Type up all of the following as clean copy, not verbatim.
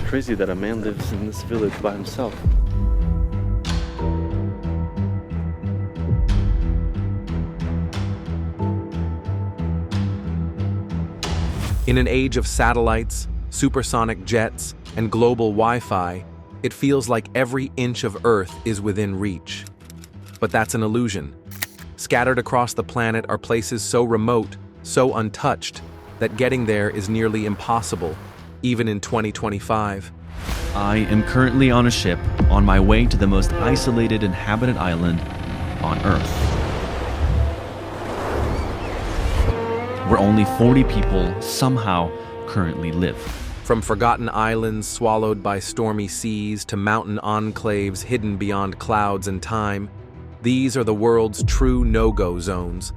crazy that a man lives in this village by himself. In an age of satellites, supersonic jets, and global Wi-Fi, it feels like every inch of Earth is within reach. But that's an illusion. Scattered across the planet are places so remote, so untouched, that getting there is nearly impossible, even in 2025. I am currently on a ship on my way to the most isolated inhabited island on Earth, where only 40 people somehow currently live. From forgotten islands swallowed by stormy seas to mountain enclaves hidden beyond clouds and time, these are the world's true no-go zones.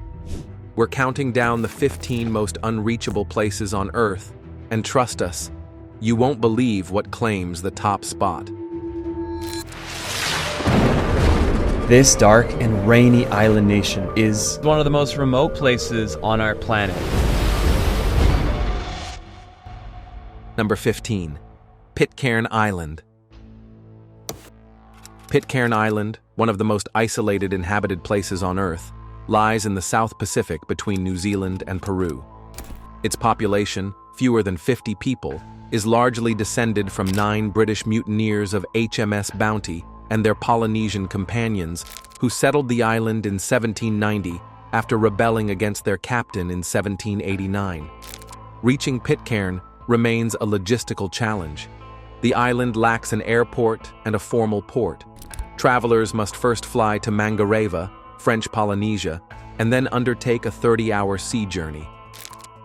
We're counting down the 15 most unreachable places on Earth, and trust us, you won't believe what claims the top spot. This dark and rainy island nation is one of the most remote places on our planet. Number 15. Pitcairn Island. Pitcairn Island, one of the most isolated inhabited places on Earth, lies in the South Pacific between New Zealand and Peru. Its population, fewer than 50 people, is largely descended from 9 British mutineers of HMS Bounty and their Polynesian companions, who settled the island in 1790 after rebelling against their captain in 1789. Reaching Pitcairn remains a logistical challenge. The island lacks an airport and a formal port. Travelers must first fly to Mangareva, French Polynesia, and then undertake a 30-hour sea journey.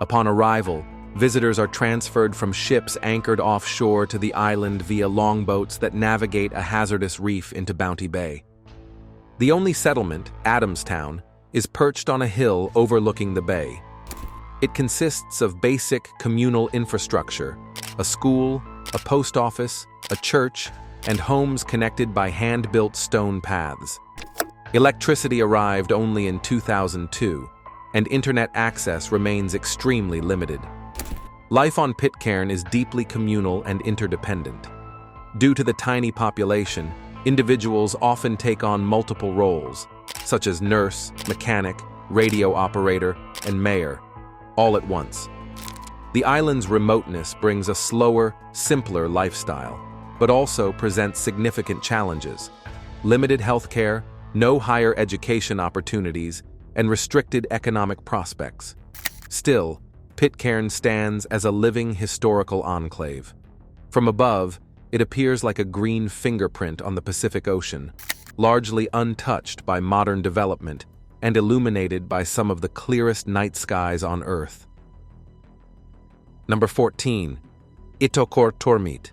Upon arrival, visitors are transferred from ships anchored offshore to the island via longboats that navigate a hazardous reef into Bounty Bay. The only settlement, Adamstown, is perched on a hill overlooking the bay. It consists of basic communal infrastructure, a school, a post office, a church, and homes connected by hand-built stone paths. Electricity arrived only in 2002, and internet access remains extremely limited. Life on Pitcairn is deeply communal and interdependent. Due to the tiny population, individuals often take on multiple roles, such as nurse, mechanic, radio operator, and mayor, all at once. The island's remoteness brings a slower, simpler lifestyle, but also presents significant challenges: limited healthcare, no higher education opportunities, and restricted economic prospects. Still, Pitcairn stands as a living historical enclave. From above, it appears like a green fingerprint on the Pacific Ocean, largely untouched by modern development and illuminated by some of the clearest night skies on Earth. Number 14. Ittokorm.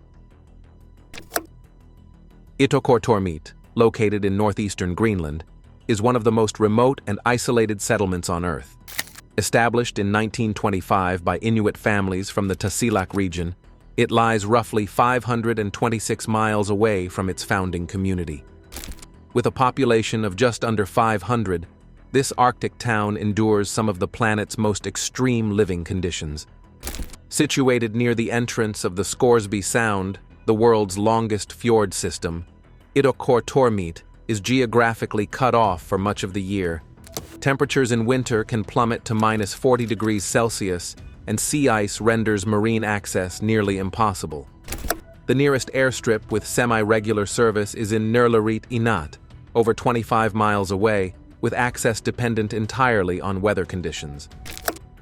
Ittokorm, located in northeastern Greenland, is one of the most remote and isolated settlements on Earth. Established in 1925 by Inuit families from the Tasiilaq region, it lies roughly 526 miles away from its founding community. With a population of just under 500, this Arctic town endures some of the planet's most extreme living conditions. Situated near the entrance of the Scoresby Sound, the world's longest fjord system, Ittokorm is geographically cut off for much of the year. Temperatures in winter can plummet to minus 40 degrees Celsius, and sea ice renders marine access nearly impossible. The nearest airstrip with semi-regular service is in Nurlarit Inat, over 25 miles away, with access dependent entirely on weather conditions.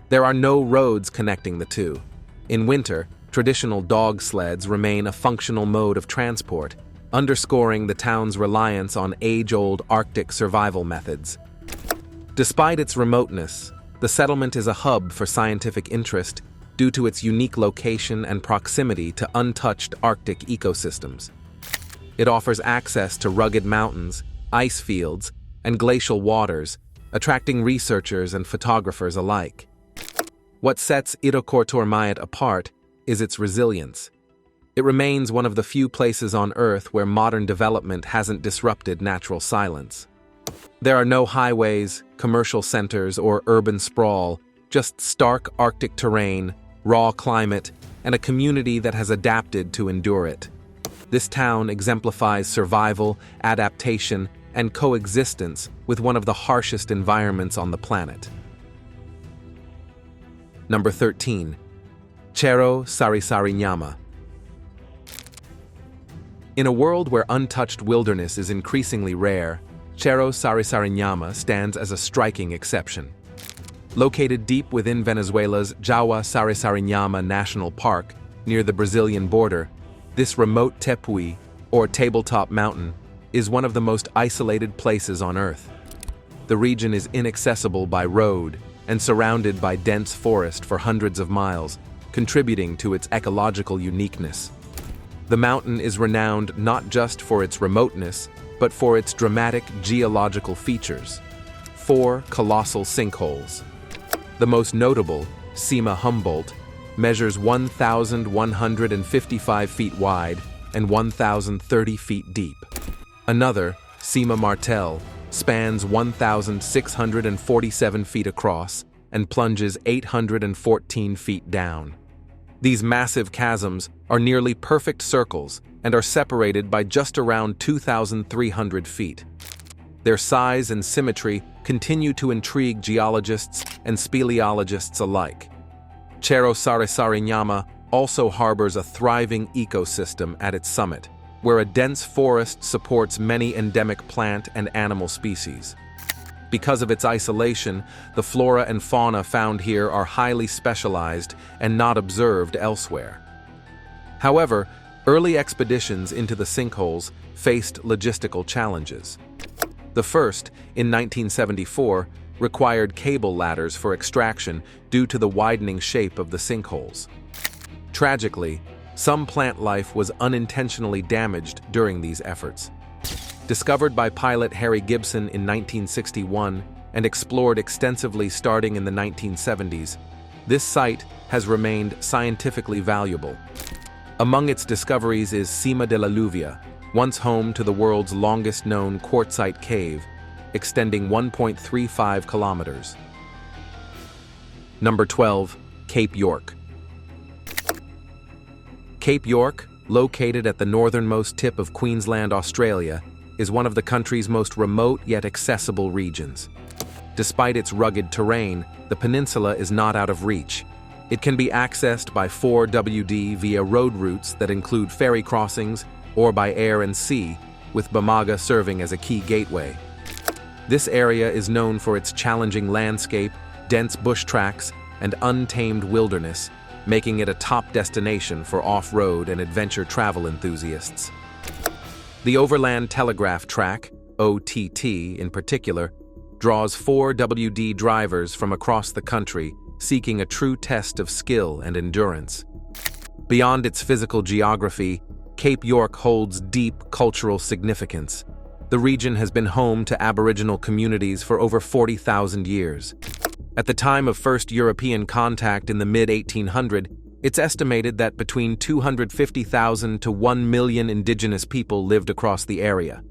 There are no roads connecting the two. In winter, traditional dog sleds remain a functional mode of transport, underscoring the town's reliance on age-old Arctic survival methods. Despite its remoteness, the settlement is a hub for scientific interest due to its unique location and proximity to untouched Arctic ecosystems. It offers access to rugged mountains, ice fields, and glacial waters, attracting researchers and photographers alike. What sets Ittokorm apart is its resilience. It remains one of the few places on Earth where modern development hasn't disrupted natural silence. There are no highways, commercial centers, or urban sprawl, just stark Arctic terrain, raw climate, and a community that has adapted to endure it. This town exemplifies survival, adaptation, and coexistence with one of the harshest environments on the planet. Number 13. Cherro Sarisarinyama. In a world where untouched wilderness is increasingly rare, Cherro Sarisarinyama stands as a striking exception. Located deep within Venezuela's Cherro Sarisarinyama National Park, near the Brazilian border, this remote tepui, or tabletop mountain, is one of the most isolated places on Earth. The region is inaccessible by road and surrounded by dense forest for hundreds of miles, contributing to its ecological uniqueness. The mountain is renowned not just for its remoteness, but for its dramatic geological features. 4 colossal sinkholes. The most notable, Cima Humboldt, measures 1,155 feet wide and 1,030 feet deep. Another, Cima Martel, spans 1,647 feet across and plunges 814 feet down. These massive chasms are nearly perfect circles and are separated by just around 2,300 feet. Their size and symmetry continue to intrigue geologists and speleologists alike. Cherro Sarisarinyama also harbors a thriving ecosystem at its summit, where a dense forest supports many endemic plant and animal species. Because of its isolation, the flora and fauna found here are highly specialized and not observed elsewhere. However, early expeditions into the sinkholes faced logistical challenges. The first, in 1974, required cable ladders for extraction due to the widening shape of the sinkholes. Tragically, some plant life was unintentionally damaged during these efforts. Discovered by pilot Harry Gibson in 1961 and explored extensively starting in the 1970s, this site has remained scientifically valuable. Among its discoveries is Cima de la Lluvia, once home to the world's longest-known quartzite cave, extending 1.35 kilometers. Number 12. Cape York. Cape York, located at the northernmost tip of Queensland, Australia, is one of the country's most remote yet accessible regions. Despite its rugged terrain, the peninsula is not out of reach. It can be accessed by 4WD via road routes that include ferry crossings or by air and sea, with Bamaga serving as a key gateway. This area is known for its challenging landscape, dense bush tracks, and untamed wilderness, making it a top destination for off-road and adventure travel enthusiasts. The Overland Telegraph Track, OTT in particular, draws 4WD drivers from across the country seeking a true test of skill and endurance. Beyond its physical geography, Cape York holds deep cultural significance. The region has been home to Aboriginal communities for over 40,000 years. At the time of first European contact in the mid-1800s, it's estimated that between 250,000 to 1 million indigenous people lived across the area.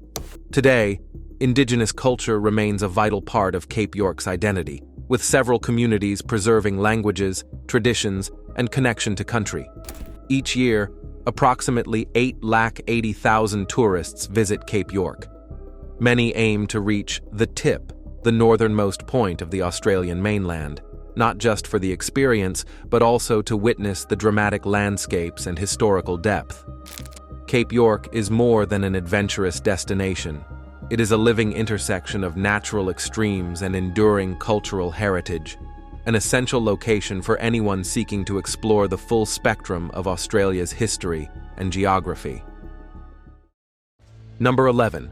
Today, indigenous culture remains a vital part of Cape York's identity, with several communities preserving languages, traditions, and connection to country. Each year, approximately 880,000 tourists visit Cape York. Many aim to reach the tip, the northernmost point of the Australian mainland, not just for the experience, but also to witness the dramatic landscapes and historical depth. Cape York is more than an adventurous destination. It is a living intersection of natural extremes and enduring cultural heritage, an essential location for anyone seeking to explore the full spectrum of Australia's history and geography. Number 11.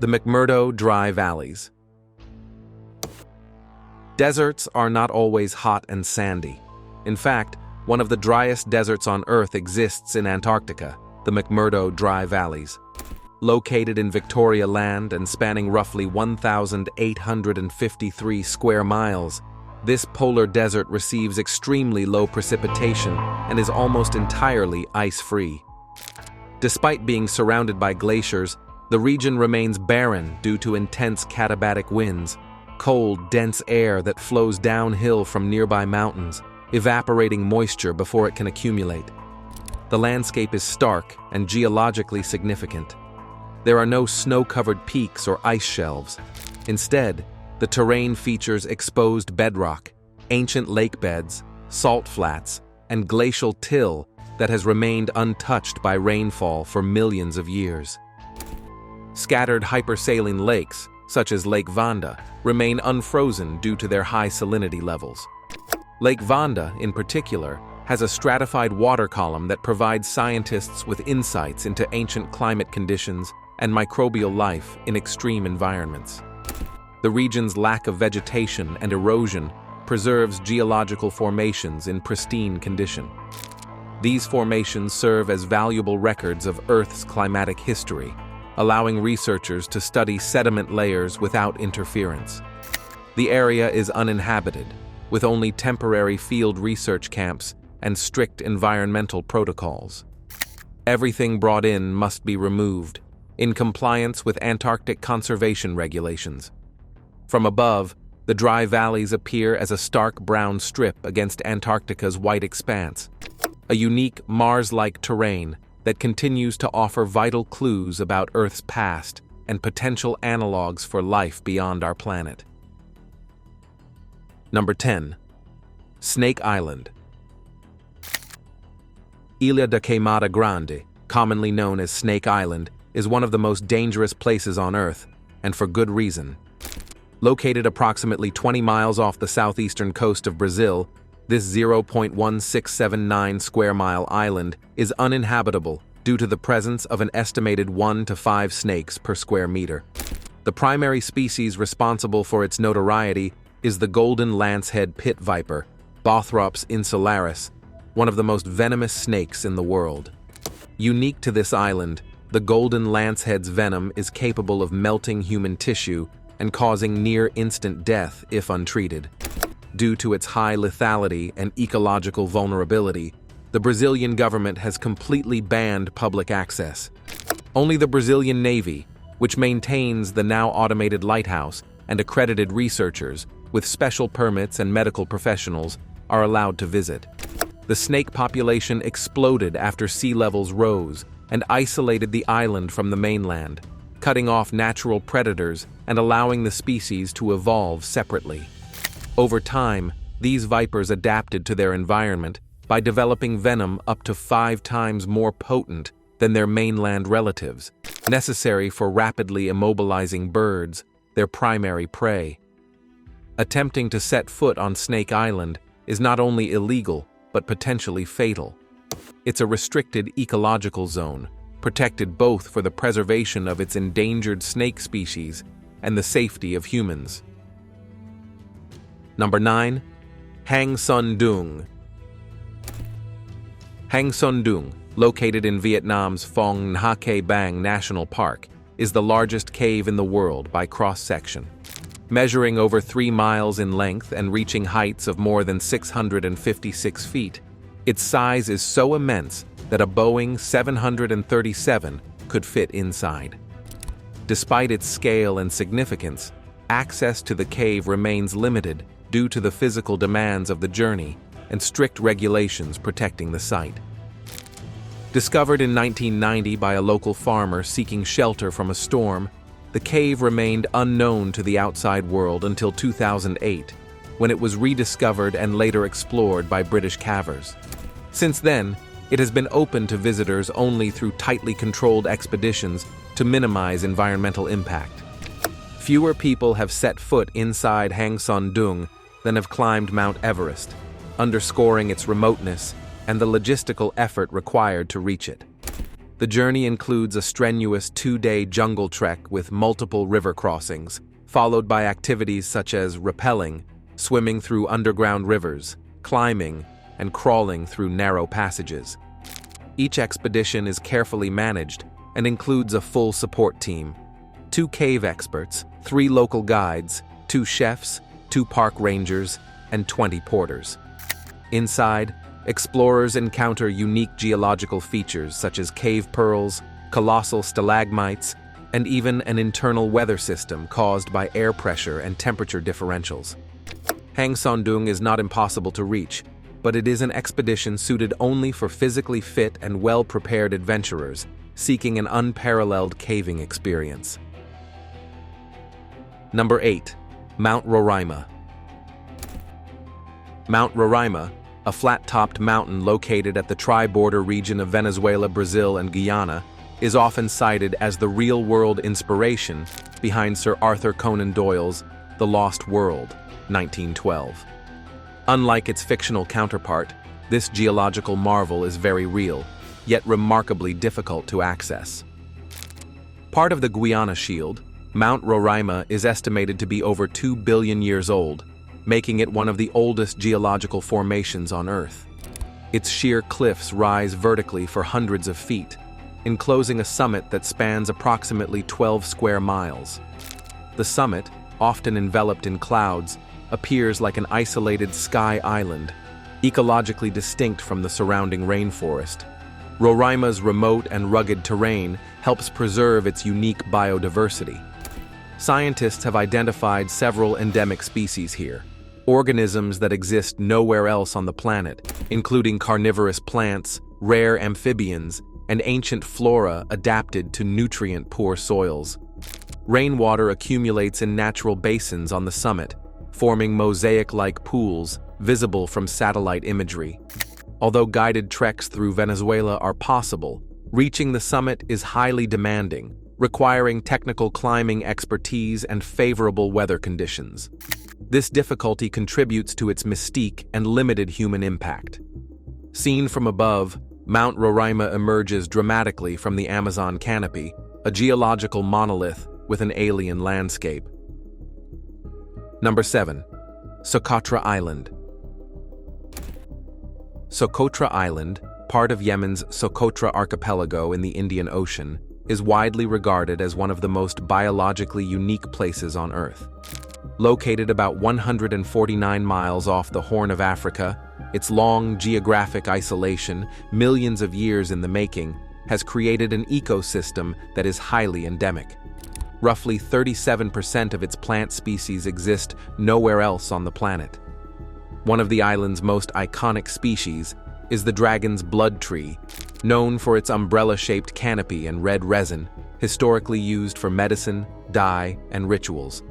The McMmero Dry Valleys. Deserts are not always hot and sandy. In fact, one of the driest deserts on Earth exists in Antarctica, the McMmero Dry Valleys. Located in Victoria Land and spanning roughly 1,853 square miles, this polar desert receives extremely low precipitation and is almost entirely ice-free. Despite being surrounded by glaciers, the region remains barren due to intense katabatic winds, cold, dense air that flows downhill from nearby mountains, evaporating moisture before it can accumulate. The landscape is stark and geologically significant. There are no snow-covered peaks or ice shelves. Instead, the terrain features exposed bedrock, ancient lake beds, salt flats, and glacial till that has remained untouched by rainfall for millions of years. Scattered hypersaline lakes, such as Lake Vanda, remain unfrozen due to their high salinity levels. Lake Vanda, in particular, has a stratified water column that provides scientists with insights into ancient climate conditions and microbial life in extreme environments. The region's lack of vegetation and erosion preserves geological formations in pristine condition. These formations serve as valuable records of Earth's climatic history, allowing researchers to study sediment layers without interference. The area is uninhabited, with only temporary field research camps and strict environmental protocols. Everything brought in must be removed, in compliance with Antarctic conservation regulations. From above, the dry valleys appear as a stark brown strip against Antarctica's white expanse, a unique Mars-like terrain that continues to offer vital clues about Earth's past and potential analogs for life beyond our planet. Number 10. Snake Island. Ilha da Queimada Grande, commonly known as Snake Island, is one of the most dangerous places on Earth, and for good reason. Located approximately 20 miles off the southeastern coast of Brazil, this 0.1679 square mile island is uninhabitable due to the presence of an estimated 1 to 5 snakes per square meter. The primary species responsible for its notoriety is the golden lancehead pit viper, Bothrops insularis, one of the most venomous snakes in the world. Unique to this island, the golden lancehead's venom is capable of melting human tissue and causing near-instant death if untreated. Due to its high lethality and ecological vulnerability, the Brazilian government has completely banned public access. Only the Brazilian Navy, which maintains the now automated lighthouse, and accredited researchers with special permits and medical professionals are allowed to visit. The snake population exploded after sea levels rose and isolated the island from the mainland, cutting off natural predators and allowing the species to evolve separately. Over time, these vipers adapted to their environment by developing venom up to 5 times more potent than their mainland relatives, necessary for rapidly immobilizing birds, their primary prey. Attempting to set foot on Snake Island is not only illegal, but potentially fatal. It's a restricted ecological zone, protected both for the preservation of its endangered snake species and the safety of humans. Number 9. Hang Son Doong. Hang Son Doong, located in Vietnam's Phong Nha Ke Bang National Park, is the largest cave in the world by cross-section. Measuring over 3 miles in length and reaching heights of more than 656 feet, its size is so immense that a Boeing 737 could fit inside. Despite its scale and significance, access to the cave remains limited due to the physical demands of the journey and strict regulations protecting the site. Discovered in 1990 by a local farmer seeking shelter from a storm, the cave remained unknown to the outside world until 2008, when it was rediscovered and later explored by British cavers. Since then, it has been open to visitors only through tightly controlled expeditions to minimize environmental impact. Fewer people have set foot inside Hang Son Doong than have climbed Mount Everest, underscoring its remoteness and the logistical effort required to reach it. The journey includes a strenuous 2-day jungle trek with multiple river crossings, followed by activities such as rappelling, swimming through underground rivers, climbing, and crawling through narrow passages. Each expedition is carefully managed and includes a full support team: 2 cave experts, 3 local guides, 2 chefs, 2 park rangers, and 20 porters. Inside, explorers encounter unique geological features such as cave pearls, colossal stalagmites, and even an internal weather system caused by air pressure and temperature differentials. Hang Son Doong is not impossible to reach, but it is an expedition suited only for physically fit and well-prepared adventurers seeking an unparalleled caving experience. Number 8. Mount Rorima. Mount Rorima, a flat-topped mountain located at the tri-border region of Venezuela, Brazil, and Guyana, is often cited as the real-world inspiration behind Sir Arthur Conan Doyle's The Lost World, 1912. Unlike its fictional counterpart, this geological marvel is very real, yet remarkably difficult to access. Part of the Guiana Shield, Mount Rorima is estimated to be over 2 billion years old, making it one of the oldest geological formations on Earth. Its sheer cliffs rise vertically for hundreds of feet, enclosing a summit that spans approximately 12 square miles. The summit, often enveloped in clouds, appears like an isolated sky island, ecologically distinct from the surrounding rainforest. Rorima's remote and rugged terrain helps preserve its unique biodiversity. Scientists have identified several endemic species here, organisms that exist nowhere else on the planet, including carnivorous plants, rare amphibians, and ancient flora adapted to nutrient-poor soils. Rainwater accumulates in natural basins on the summit, forming mosaic-like pools visible from satellite imagery. Although guided treks through Venezuela are possible, reaching the summit is highly demanding, requiring technical climbing expertise and favorable weather conditions. This difficulty contributes to its mystique and limited human impact. Seen from above, Mount Rorima emerges dramatically from the Amazon canopy, a geological monolith with an alien landscape. Number 7. Sakatra Island. Sakatra Island, part of Yemen's Socotra archipelago in the Indian Ocean, is widely regarded as one of the most biologically unique places on Earth. Located about 149 miles off the Horn of Africa, its long geographic isolation, millions of years in the making, has created an ecosystem that is highly endemic. Roughly 37% of its plant species exist nowhere else on the planet. One of the island's most iconic species is the dragon's blood tree, known for its umbrella-shaped canopy and red resin, historically used for medicine, dye, and rituals.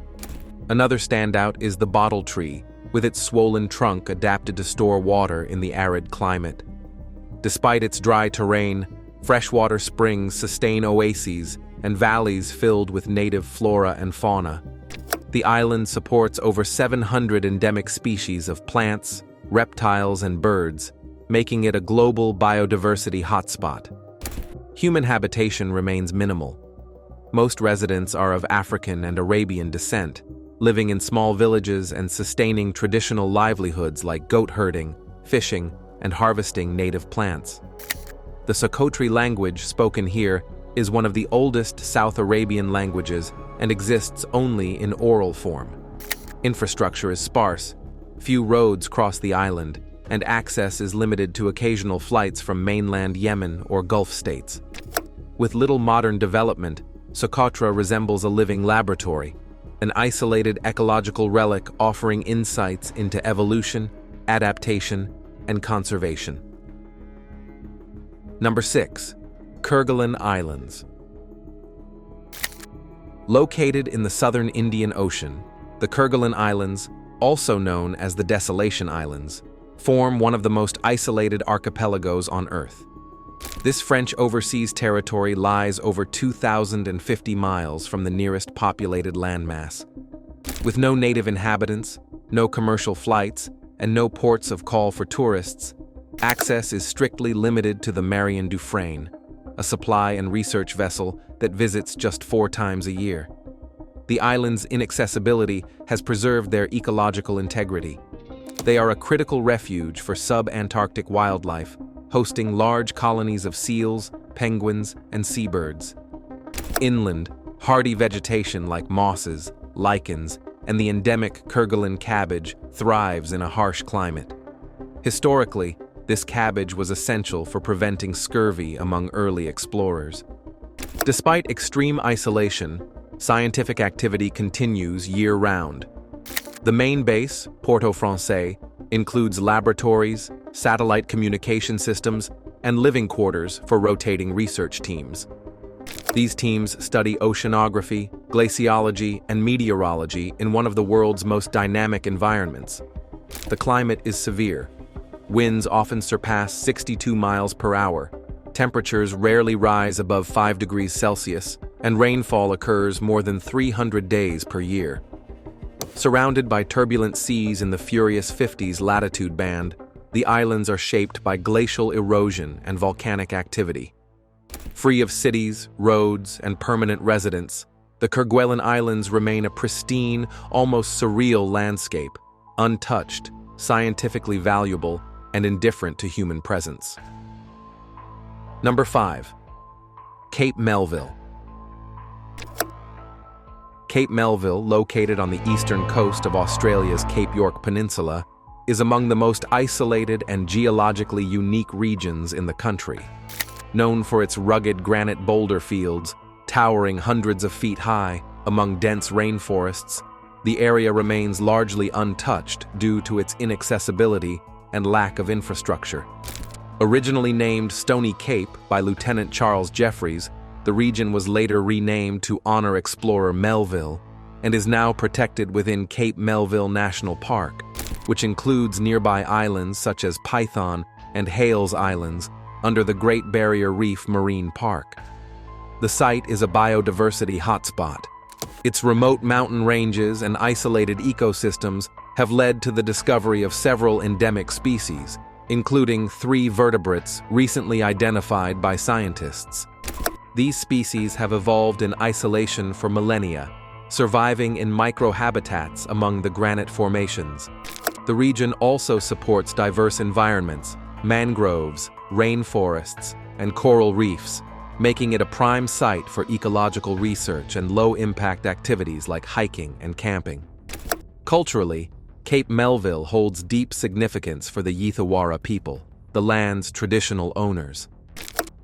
Another standout is the bottle tree, with its swollen trunk adapted to store water in the arid climate. Despite its dry terrain, freshwater springs sustain oases and valleys filled with native flora and fauna. The island supports over 700 endemic species of plants, reptiles, and birds, making it a global biodiversity hotspot. Human habitation remains minimal. Most residents are of African and Arabian descent, living in small villages and sustaining traditional livelihoods like goat herding, fishing, and harvesting native plants. The Socotri language spoken here is one of the oldest South Arabian languages and exists only in oral form. Infrastructure is sparse, few roads cross the island, and access is limited to occasional flights from mainland Yemen or Gulf states. With little modern development, Socotra resembles a living laboratory, an isolated ecological relic offering insights into evolution, adaptation, and conservation. Number 6. Kirgalan Islands. Located in the southern Indian Ocean, the Kirgalan Islands, also known as the Desolation Islands, form one of the most isolated archipelagos on Earth. This French overseas territory lies over 2,050 miles from the nearest populated landmass. With no native inhabitants, no commercial flights, and no ports of call for tourists, access is strictly limited to the Marion Dufresne, a supply and research vessel that visits just 4 times a year. The island's inaccessibility has preserved their ecological integrity. They are a critical refuge for sub-Antarctic wildlife, hosting large colonies of seals, penguins, and seabirds. Inland, hardy vegetation like mosses, lichens, and the endemic Kirgalan cabbage thrives in a harsh climate. Historically, this cabbage was essential for preventing scurvy among early explorers. Despite extreme isolation, scientific activity continues year-round. The main base, Porto Francais, includes laboratories, satellite communication systems, and living quarters for rotating research teams. These teams study oceanography, glaciology, and meteorology in one of the world's most dynamic environments. The climate is severe. Winds often surpass 62 miles per hour. Temperatures rarely rise above 5 degrees Celsius, and rainfall occurs more than 300 days per year. Surrounded by turbulent seas in the furious 50s latitude band, the islands are shaped by glacial erosion and volcanic activity. Free of cities, roads, and permanent residents, the Kirgalan Islands remain a pristine, almost surreal landscape, untouched, scientifically valuable, and indifferent to human presence. Number 5. Cape Melville. Cape Melville, located on the eastern coast of Australia's Cape York Peninsula, is among the most isolated and geologically unique regions in the country. Known for its rugged granite boulder fields, towering hundreds of feet high among dense rainforests, the area remains largely untouched due to its inaccessibility and lack of infrastructure. Originally named Stony Cape by Lieutenant Charles Jeffreys, the region was later renamed to honor explorer Melville and is now protected within Cape Melville National Park, which includes nearby islands such as Python and Hales Islands under the Great Barrier Reef Marine Park. The site is a biodiversity hotspot. Its remote mountain ranges and isolated ecosystems have led to the discovery of several endemic species, including 3 vertebrates recently identified by scientists. These species have evolved in isolation for millennia, surviving in microhabitats among the granite formations. The region also supports diverse environments, mangroves, rainforests, and coral reefs, making it a prime site for ecological research and low-impact activities like hiking and camping. Culturally, Cape Melville holds deep significance for the Ittokorm people, the land's traditional owners.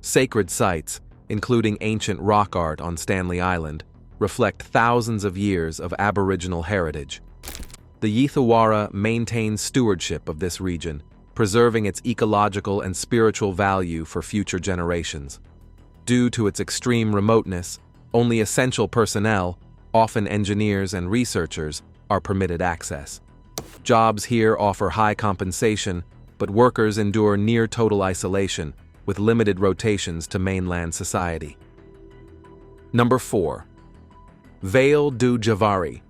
Sacred sites, including ancient rock art on Stanley Island, reflect thousands of years of Aboriginal heritage. The Ittokorm maintains stewardship of this region, preserving its ecological and spiritual value for future generations. Due to its extreme remoteness, only essential personnel, often engineers and researchers, are permitted access. Jobs here offer high compensation, but workers endure near-total isolation, with limited rotations to mainland society. Number 4. Vale do Javari.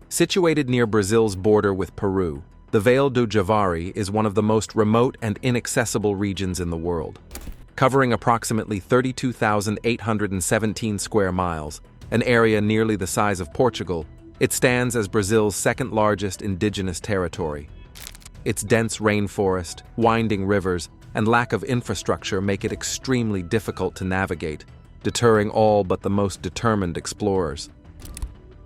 Situated near Brazil's border with Peru, the Vale do Javari is one of the most remote and inaccessible regions in the world. Covering approximately 32,817 square miles, an area nearly the size of Portugal, it stands as Brazil's second-largest indigenous territory. Its dense rainforest, winding rivers, and lack of infrastructure make it extremely difficult to navigate, deterring all but the most determined explorers.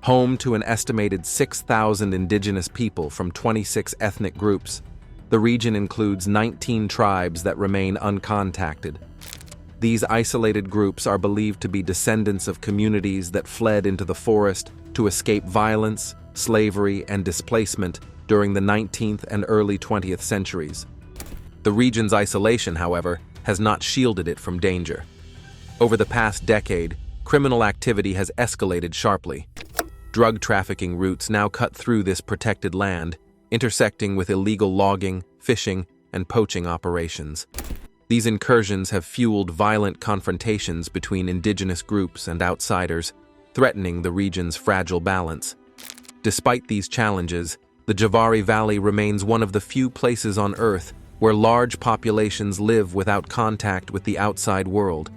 Home to an estimated 6,000 indigenous people from 26 ethnic groups, the region includes 19 tribes that remain uncontacted. These isolated groups are believed to be descendants of communities that fled into the forest to escape violence, slavery, and displacement during the 19th and early 20th centuries. The region's isolation, however, has not shielded it from danger. Over the past decade, criminal activity has escalated sharply. Drug trafficking routes now cut through this protected land, intersecting with illegal logging, fishing, and poaching operations. These incursions have fueled violent confrontations between indigenous groups and outsiders, threatening the region's fragile balance. Despite these challenges, the Javari Valley remains one of the few places on Earth where large populations live without contact with the outside world.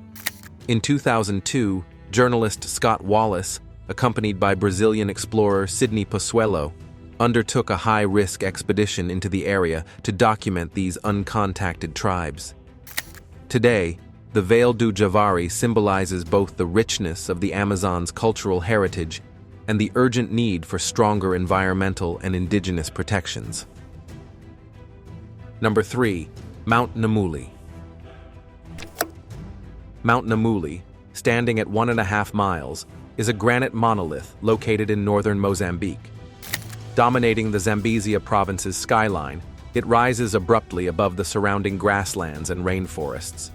In 2002, journalist Scott Wallace, accompanied by Brazilian explorer Sidney Pozuelo, undertook a high-risk expedition into the area to document these uncontacted tribes. Today, the Vale do Javari symbolizes both the richness of the Amazon's cultural heritage and the urgent need for stronger environmental and indigenous protections. Number 3. Mount Namuli. Mount Namuli, standing at 1.5 miles, is a granite monolith located in northern Mozambique. Dominating the Zambezia province's skyline, it rises abruptly above the surrounding grasslands and rainforests.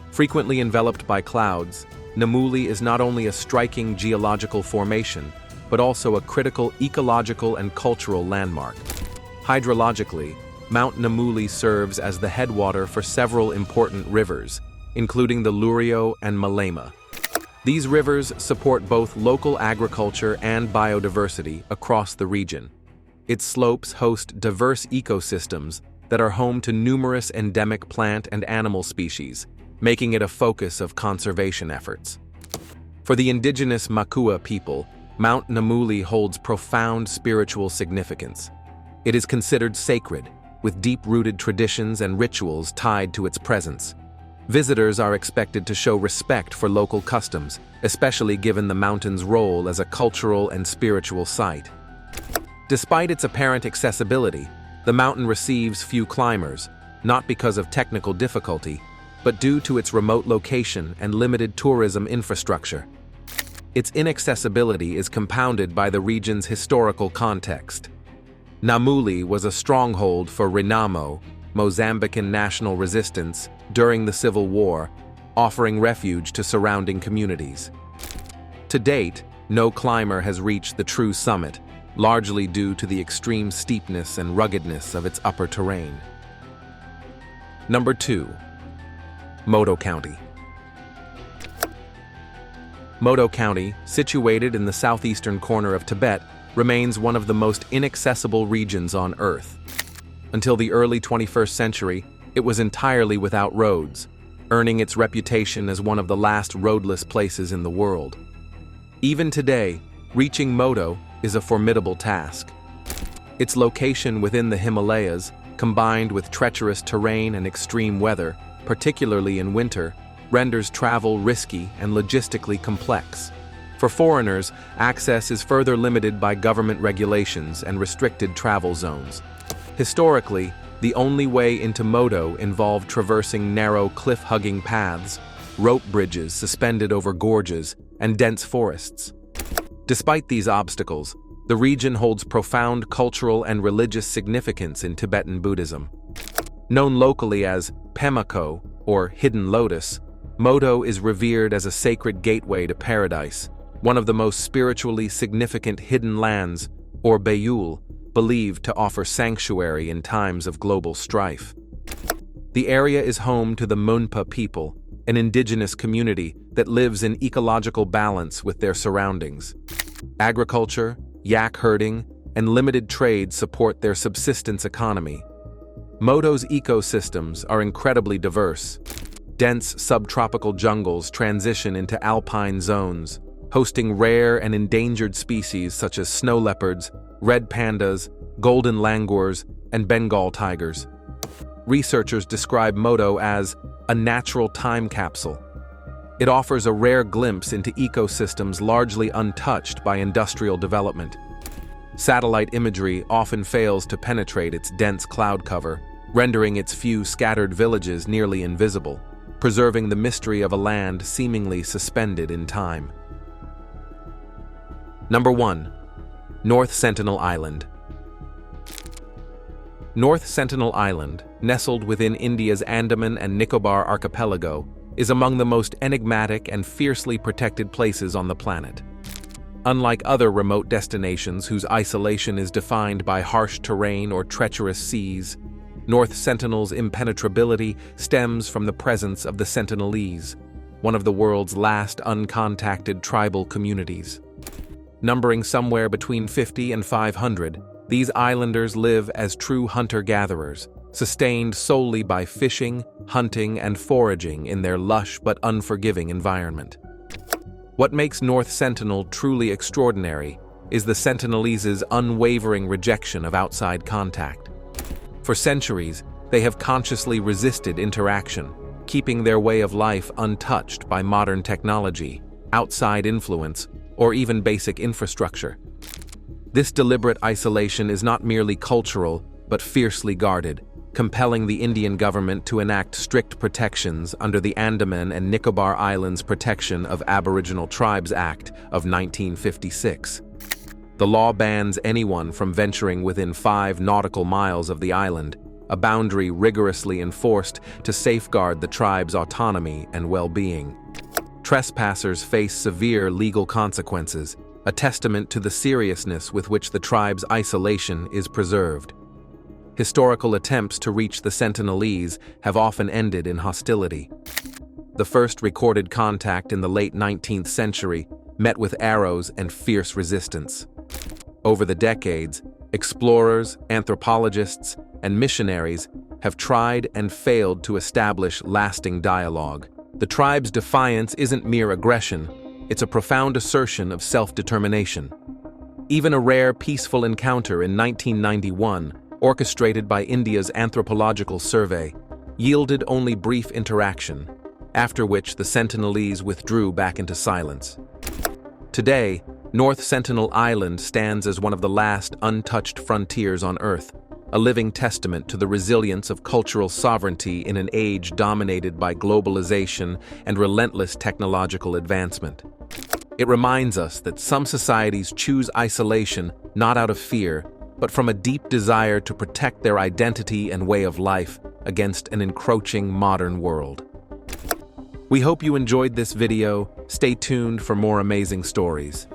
Frequently enveloped by clouds, Namuli is not only a striking geological formation, but also a critical ecological and cultural landmark. Hydrologically, Mount Namuli serves as the headwater for several important rivers, including the Lurio and Malema. These rivers support both local agriculture and biodiversity across the region. Its slopes host diverse ecosystems that are home to numerous endemic plant and animal species, making it a focus of conservation efforts. For the indigenous Makua people, Mount Namuli holds profound spiritual significance. It is considered sacred, with deep-rooted traditions and rituals tied to its presence. Visitors are expected to show respect for local customs, especially given the mountain's role as a cultural and spiritual site. Despite its apparent accessibility, the mountain receives few climbers, not because of technical difficulty, but due to its remote location and limited tourism infrastructure. Its inaccessibility is compounded by the region's historical context. Namuli was a stronghold for Renamo, Mozambican national resistance, during the Civil War, offering refuge to surrounding communities. To date, no climber has reached the true summit, largely due to the extreme steepness and ruggedness of its upper terrain. Number 2. Moto County. Moto County, situated in the southeastern corner of Tibet, remains one of the most inaccessible regions on Earth. Until the early 21st century, it was entirely without roads, earning its reputation as one of the last roadless places in the world. Even today, reaching Moto is a formidable task. Its location within the Himalayas, combined with treacherous terrain and extreme weather, particularly in winter, renders travel risky and logistically complex. For foreigners, access is further limited by government regulations and restricted travel zones. Historically, the only way into Moto involved traversing narrow cliff-hugging paths, rope bridges suspended over gorges, and dense forests. Despite these obstacles, the region holds profound cultural and religious significance in Tibetan Buddhism. Known locally as Pemako, or Hidden Lotus, Moto is revered as a sacred gateway to paradise, one of the most spiritually significant hidden lands, or Bayul, believed to offer sanctuary in times of global strife. The area is home to the Munpa people, an indigenous community that lives in ecological balance with their surroundings. Agriculture, yak herding, and limited trade support their subsistence economy. Moto's ecosystems are incredibly diverse. Dense subtropical jungles transition into alpine zones, hosting rare and endangered species such as snow leopards, red pandas, golden langurs, and Bengal tigers. Researchers describe Moto as a natural time capsule. It offers a rare glimpse into ecosystems largely untouched by industrial development. Satellite imagery often fails to penetrate its dense cloud cover, rendering its few scattered villages nearly invisible, preserving the mystery of a land seemingly suspended in time. Number 1. North Sentinel Island. North Sentinel Island, nestled within India's Andaman and Nicobar archipelago, is among the most enigmatic and fiercely protected places on the planet. Unlike other remote destinations whose isolation is defined by harsh terrain or treacherous seas, North Sentinel's impenetrability stems from the presence of the Sentinelese, one of the world's last uncontacted tribal communities. Numbering somewhere between 50 and 500, these islanders live as true hunter-gatherers, sustained solely by fishing, hunting, and foraging in their lush but unforgiving environment. What makes North Sentinel truly extraordinary is the Sentinelese's unwavering rejection of outside contact. For centuries, they have consciously resisted interaction, keeping their way of life untouched by modern technology, outside influence, or even basic infrastructure. This deliberate isolation is not merely cultural, but fiercely guarded, compelling the Indian government to enact strict protections under the Andaman and Nicobar Islands Protection of Aboriginal Tribes Act of 1956. The law bans anyone from venturing within 5 nautical miles of the island, a boundary rigorously enforced to safeguard the tribe's autonomy and well-being. Trespassers face severe legal consequences, a testament to the seriousness with which the tribe's isolation is preserved. Historical attempts to reach the Sentinelese have often ended in hostility. The first recorded contact in the late 19th century met with arrows and fierce resistance. Over the decades, explorers, anthropologists, and missionaries have tried and failed to establish lasting dialogue. The tribe's defiance isn't mere aggression, it's a profound assertion of self-determination. Even a rare peaceful encounter in 1991, orchestrated by India's Anthropological Survey, yielded only brief interaction, after which the Sentinelese withdrew back into silence. Today, North Sentinel Island stands as one of the last untouched frontiers on Earth, a living testament to the resilience of cultural sovereignty in an age dominated by globalization and relentless technological advancement. It reminds us that some societies choose isolation not out of fear, but from a deep desire to protect their identity and way of life against an encroaching modern world. We hope you enjoyed this video. Stay tuned for more amazing stories.